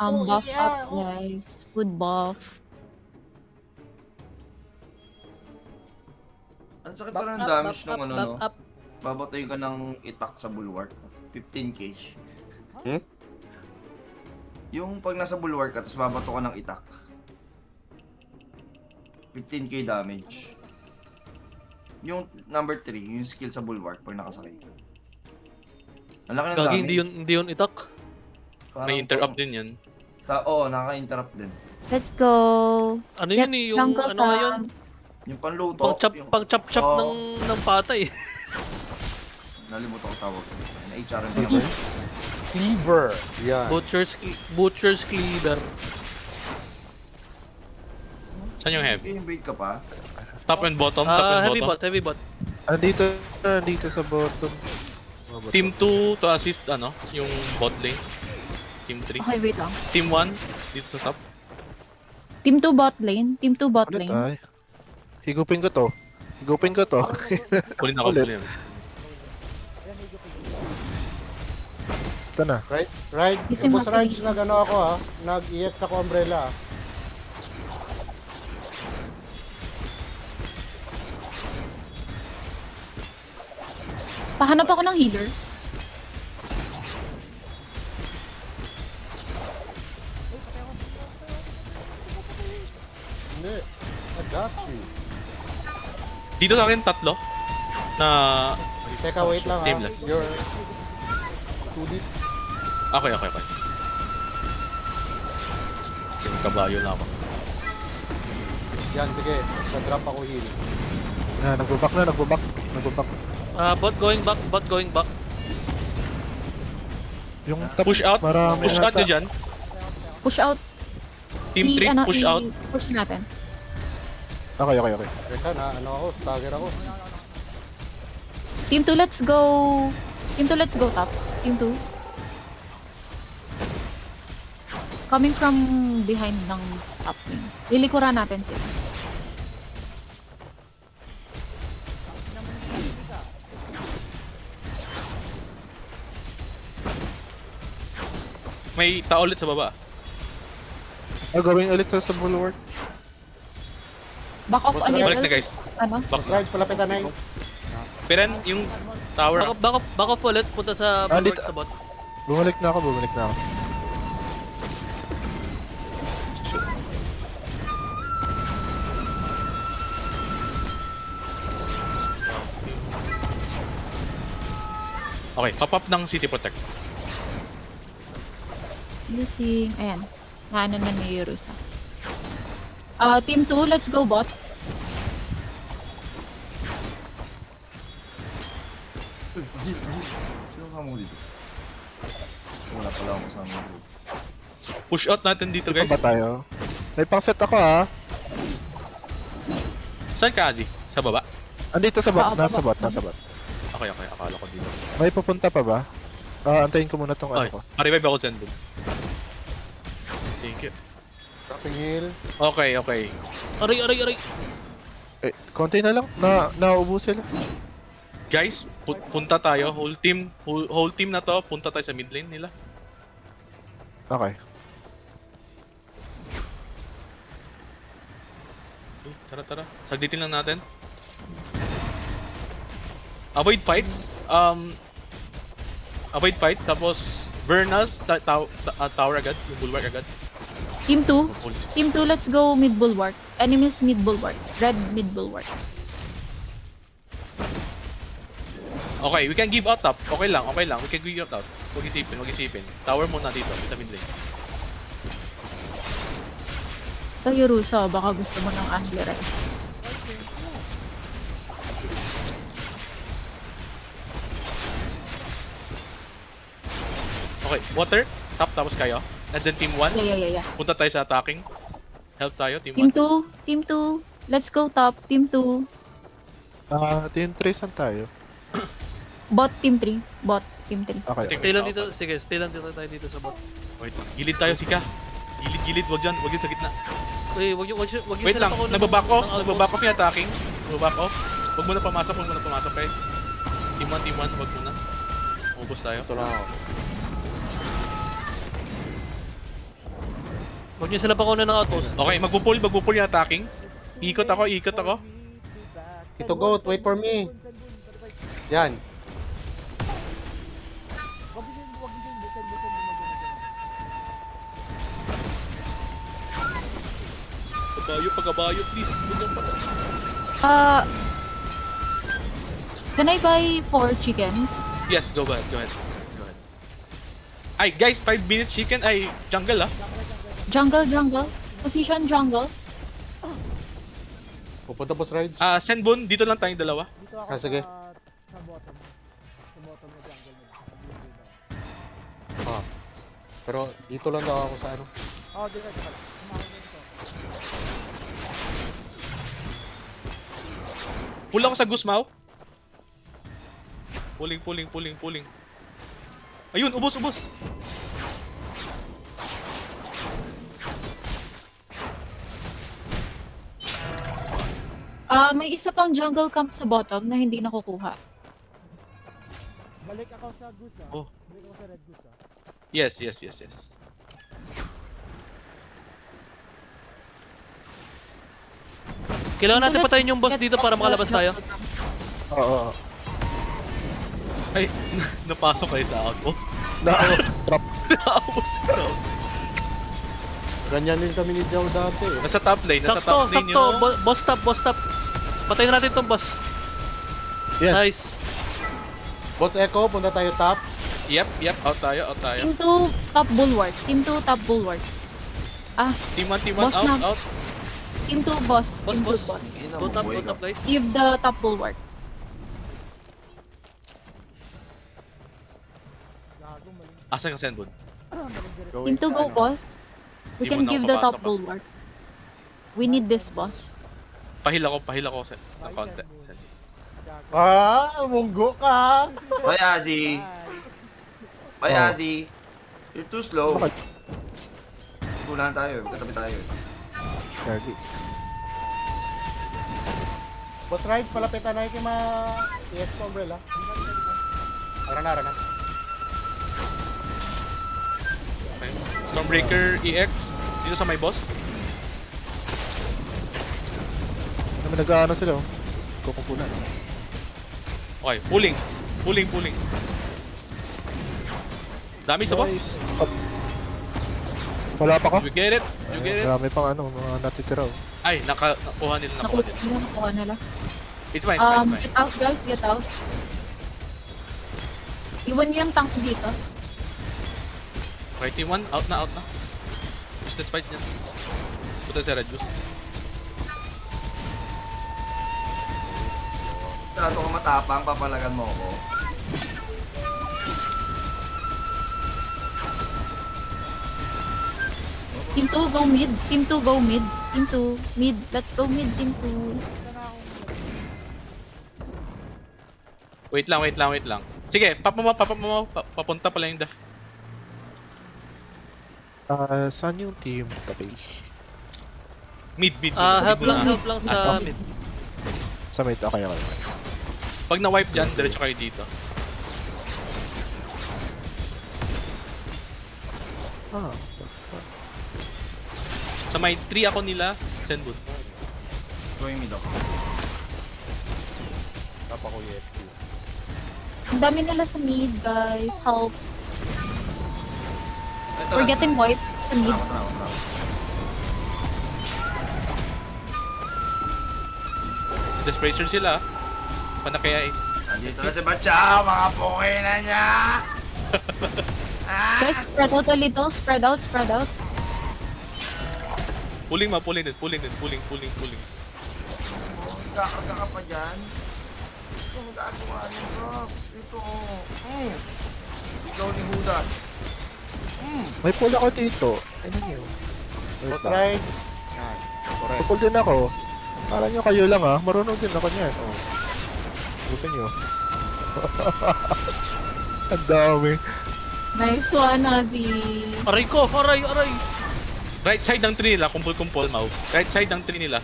Buff up, yeah. guys. Food buff. Ang sakit Back pala ng up, damage back nung up, ano, back no? up. Babatay ka ng itak sa bulwark. 15k. Hmm? Yung pag nasa bulwark ka, tapos babato ka ng itak. 15k damage. Yung number 3, yung skill sa bulwark pag nakasakay. Ang laki ng Gagi, damage. hindi yun itak. Parang May interrupt din yan. Oo, nakaka-interrupt din. Let's go. Ano yun eh, yung Jungle ano nga yun? Camp. Yung panluto. Pang chop-chop Oo. ng patay. Nalimutan ko tawag. Na-HR ba yun? Cleaver. Yan. Butcher's Cleaver. Saan yung heavy? Yung bait ka pa? Top and bottom, top and Heavy bottom. bot, heavy bot. Andito sa bottom. Team 2 to assist yung bot lane. Team 3. Okay, wait lang. Team 1 dito sa top. Team 2 bot lane. Team 2 bot Ulit lane. ay. Higupin ko to. Huli na ako, Ulit. huli na. Ito na. Right, Using boss my rides nag ano ako ha, nag-EX ako umbrella. Pahanap ako ng healer. Hindi, I got you. Dito sa akin tatlo na Teka, wait lang ha. Teamless. You're 2D. okay. Sige, kabayo na ako. Yan, sige. Nag-drop ako heal. Nagbabak. Bot going back. Yung top. Push out. Marami Push out ata. nyo dyan. Push out. Team 3, push out. Push natin. Okay. Teka na, ano ako, stagger ako. Team 2, let's go. Team 2, let's go top. Team 2. Coming from behind ng top lane. Lilikuran natin sila. May tao ulit sa baba. Going ulit sa bulwark. Back off a Balik little. na guys. Ano? Back. Right, palapitan na yun. Pero yung tower. Back off ulit, punta sa dito. bulwark sa bot. Bumalik na ako. Okay, pop-up ng City Protect. Using, ayan. Naano na ni Yurusa. Team 2, let's go bot. Sino ka mo dito? Wala pala akong kasama dito. Push out natin dito guys. Ba tayo? May pang-set ako ha. Saan ka, Azi? Sa baba? Andito sa bot. Baba. Nasa bot. Okay, akala ko dito. May pupunta pa ba? Antayin ko muna tong Okay, ano ko. ma-revive ako Zen dun. Thank you. Dropping heal. Okay. Aray. Konti na lang. Nauubos sila. Guys, punta tayo. Whole team na to. Punta tayo sa mid lane nila. Okay. Okay, tara. Saglitin lang natin. Avoid fights. Avoid fights. Tapos, burn us. Tower agad. Yung bulwark agad. Team 2. Team 2, let's go mid bulwark. Enemies mid bulwark. Red mid bulwark. Okay, we can give out top. Okay lang. We can give out. Huwag isipin. Tower muna dito sa mid lane. Ito Yurusa, baka gusto mo ng angler. Okay, water. Top tapos kayo. And then team 1. Yeah. Punta tayo sa attacking. Help tayo, team Team 1. 2. Team 2. Let's go top. Team 2. Team 3 saan tayo? Bot team 3. Bot team 3. Okay. Stay lang dito. Sige, stay lang dito tayo dito sa bot. Wait lang. Gilid tayo, Sika. Gilid. Wag dyan sa gitna. Wag yung Wait lang. set ako ng- Nagbaback off. ng Nagbaback off yung attacking. Nagbaback off. Huwag muna pumasok eh. Team 1. Wag muna. Ubus tayo. Ito lang ako. Huwag niyo sila pakunan ng outpost. Okay, magpo-pull yung attacking. Ikot ako. Ito goat, wait for me. Yan. Pagkabayo, please. Can I buy 4 chickens? Yes, go ahead. Ay, guys, 5 minutes chicken. Ay, jungle ah. Jungle. Position jungle. Pupunta boss rides. Senbon, dito lang tayong dalawa. Sige. Pero dito lang daw ako sa ano. Pull ako sa Gusmao. Pulling. Ayun, ubos. May isa pang jungle camp sa bottom na hindi nakukuha. Oh. Yes. Kailangan natin patayin yung boss dito para makalabas tayo. Oo. Ay, napasok kayo sa outpost. Trap. Ganyan din kami ni Joe dati. Nasa top lane Sakto. yun. Boss top. Patayin na natin tong boss. Yes. Nice. Boss Echo, punta tayo top. Yep, out tayo. Team 2 top bulwark. Team 2 top bulwark. Team 1, Boss na. out. Team 2 boss. Boss. Team 2 boss. Go top guys. Give the top bulwark. Asan ka, Senbon? Team 2 go boss. We Di mo can na give ako the top papasok, bulwark. We need this boss. Pahil ako ng konti. Munggo ka. Bye, Azzy. You're too slow. Bakit? Kulang tayo. Katabi tayo. Gagi. Boss rides, palapitan na yung mga EX umbrella. Ara na. Okay. Stormbreaker EX dito sa my boss. Nag-ano sila oh. Kukumpunan. Okay, pulling. Dami sa boss. Nice. Up. Wala pa ka? You get it? Marami pang ano, mga natitira oh. Ay, nakuha nila. Nakuha nila. It's fine. Get out guys, get out. Iwan niyo yung tank dito. Okay, team 1, out na. Just the spice niya. Puta sa red juice. Tato ka matapang, papalagan mo ako. Team 2 go mid. Team 2 go mid. Team 2 mid. Let's go mid, Team 2. Wait lang. Sige, papunta pala yung def. Saan yung team? Okay. Mid. Help lang sa mid. Sa mid, okay. Pag na-wipe dyan, diretso kayo dito. The fuck? Sa may 3 ako nila, Senbun. Going mid ako. Top ako EXP. Ang dami nila sa mid, guys. Help. Ito We're lang. getting wiped sa mid. Tara. Despracer sila. Panakaya eh. Andito na si Bacha, mga pokey na niya! Guys, spread out a little. Spread out. Pulling din. Kakarga ka pa dyan. Ito, magagawa niyo, Drops. Ito, Sigaw ni Judas. May pull ako dito. Ano yun? Wait Boss lang. rides. Yan. Correct. Pull din ako. Kala nyo kayo lang ah. Marunong din ako niyan. Oh. Gusto nyo. Ang dami. Nice one, Ozzy. Aray ko! Aray! Right side ng tree nila, kumpul-kumpul, Mau. Right side ng tree nila.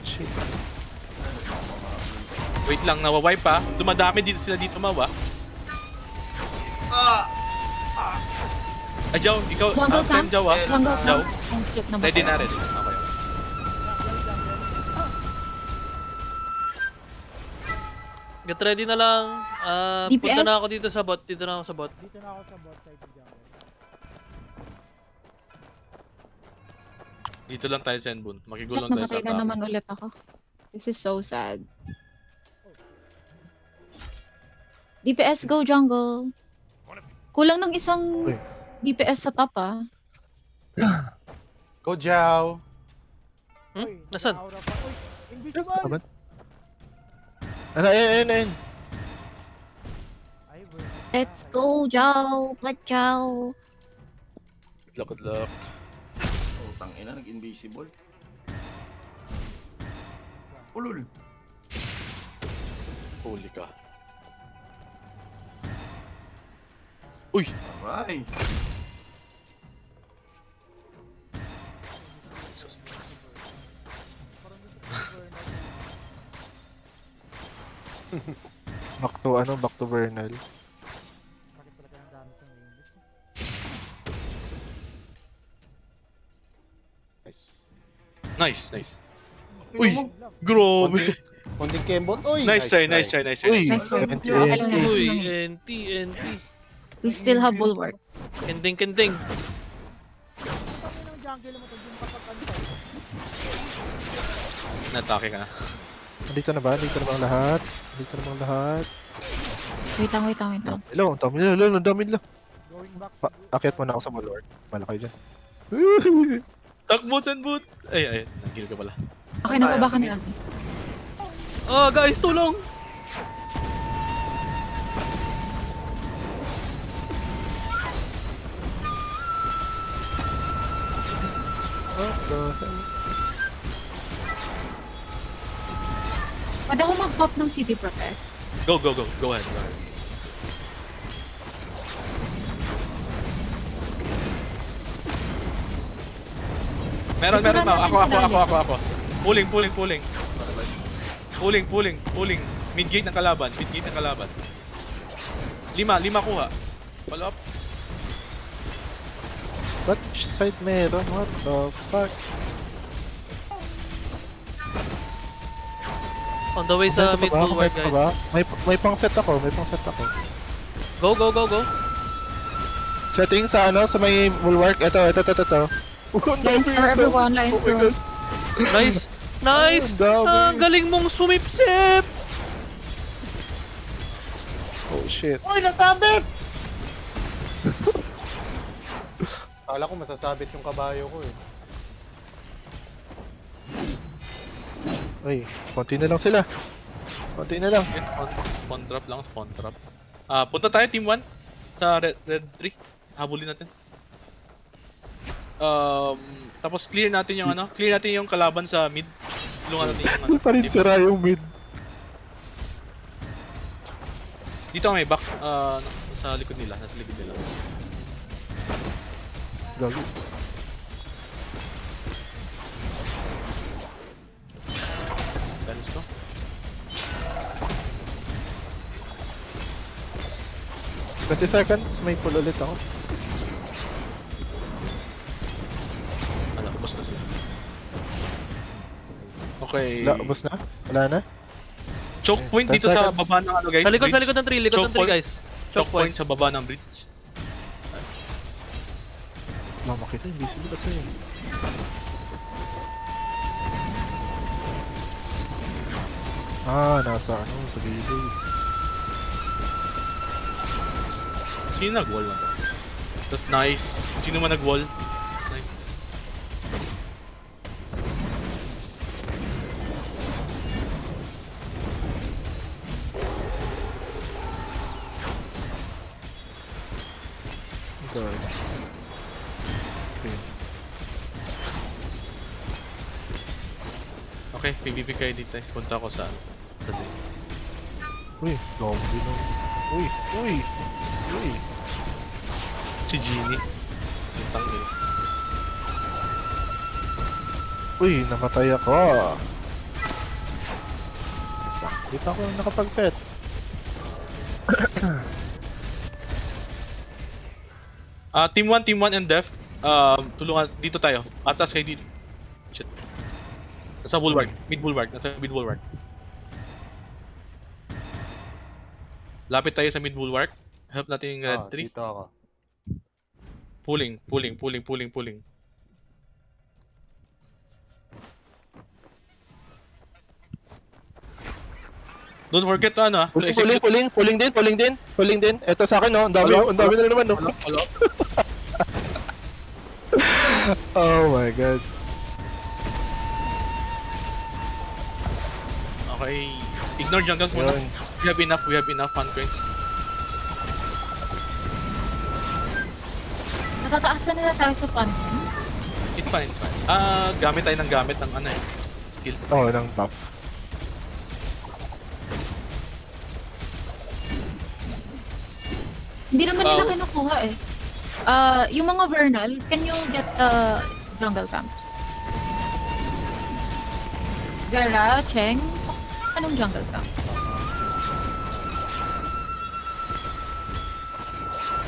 Shit. Wait lang, nawawipe pa. Dumadami dito sila dito, Mau ah. Jow, ikaw, Jungle time camp? Jow ah. Jungle Jow, camp. Ang shoot na ba? ready na, ready na. Okay. Get ready na lang. DPS? Punta na ako dito sa bot. Dito na ako sa bot. Dito na ako sa bot side ni Jungle. Dito lang tayo sa Enbun. Makigulo lang tayo sa Namatay na top. naman ulit ako. This is so sad. DPS go jungle. Kulang ng isang Uy. DPS sa top ah. Go Jao. Hmm? Nasaan? Aura pa. Uy, invisible. Aban. Ano, ayun. Ay, bro. Let's go Jow. Let's Jow. Good luck, good luck. Oh, tangina, nag-invisible. Ulul. Huli ka. Uy! Aray. Sus. Back to Vernal. Bakit pala ka ng dami sa English? Nice, nice. Uy! Grabe! Konting kembot. Uy. Nice try, nice try, nice try. Uy! Nice try. NT, Okay lang NT. yan. Uy, NT. We still have bulwark. Kending. Ano ng jungle mo to? Hindi makapagkantay. Natake ka na. Dito na ba? Dito na ba ang lahat? Wait lang. Hello, ang dami nila. Going back. Akyat mo na ako sa bulwark. Malaki dyan. Takbo, Senbun! Ay, nag-kill ka pala. Okay na ba ka na natin? Ah, guys, tulong! What the hell? Pwede ako mag-pop ng city protect. Go ahead, go ahead. Meron, ako. Pulling. Mid gate ng kalaban. Lima kuha. Follow up. What side meron? What the fuck? On the way sa mid bulwark, guys. May pang set ako. Go. Setting sa sa may bulwark. Ito. Lines for everyone, lines Oh my for... God. Nice! Ang dami. Ang galing mong sumipsip! Oh shit. Uy, nasabit! Kala ko masasabit yung kabayo ko eh. Uy, konti na lang sila. Spawn trap. Punta tayo team 1 sa red 3. Habulin natin. Tapos clear natin yung kalaban sa mid. Tulungan natin yung Ano pa rin team. sira yung mid. Dito may back nasa likod nila. Gago. Silence ko. $20 may pull ulit ako. Wala, ubos na sila. Okay. Ubos na? Wala na? Choke point 10 dito sa seconds. baba ng guys. Sa likod bridge. ng tree, Choke point. guys. Choke point sa baba ng bridge. Wala makita, invisible kasi yun. Nasa sa gilid. Sino nag-wall na to? That's nice. Sino man nag-wall? That's nice. Sorry. Okay, PvP kayo dito. Punta ako sa day. Uy, zombie na. Uy. Si Genie. Yung tangin. Uy, namatay ako. Dito ako nakapag-set. Team 1 and Def. Tulungan dito tayo. Atas kayo dito. Shit. Nasa bulwark. Mid bulwark. Nasa mid bulwark. Lapit tayo sa mid bulwark. Help natin yung red tree. Dito ako. Pulling. Don't forget to ano to execute. Pulling din. Ito sa akin, no? Ang dami na naman, no? Hello? Oh my god. Okay. Ignore jungles muna. Yun. We have enough fun coins. Natataasan nila tayo sa pan. It's fine. Gamit tayo ng ano eh. Skill. Oo, ng buff. Hindi naman nila kinukuha eh. Yung mga Vernal, can you get jungle camps? Gara, Cheng, anong jungle camps?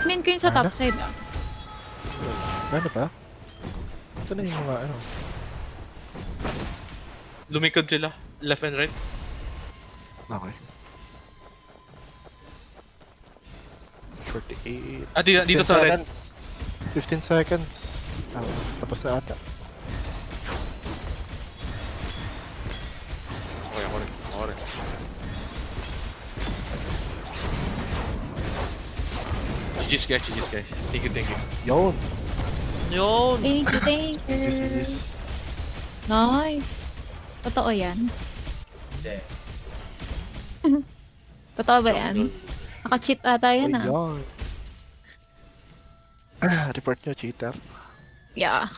Tingin ko yun sa top side ah. Ano pa? Ito na yung mga ano. Lumikod sila. Left and right. Okay. 48. Dito sa red. 15 seconds. Tapos na ata. Okay, ako rin. GG's guys. Thank you. Yun. Yun. Thank you. This is... Nice. Totoo yan? Hindi. Totoo ba yan? Naka-cheat ata yan ah. Ayun. Report nyo, cheater. Yeah.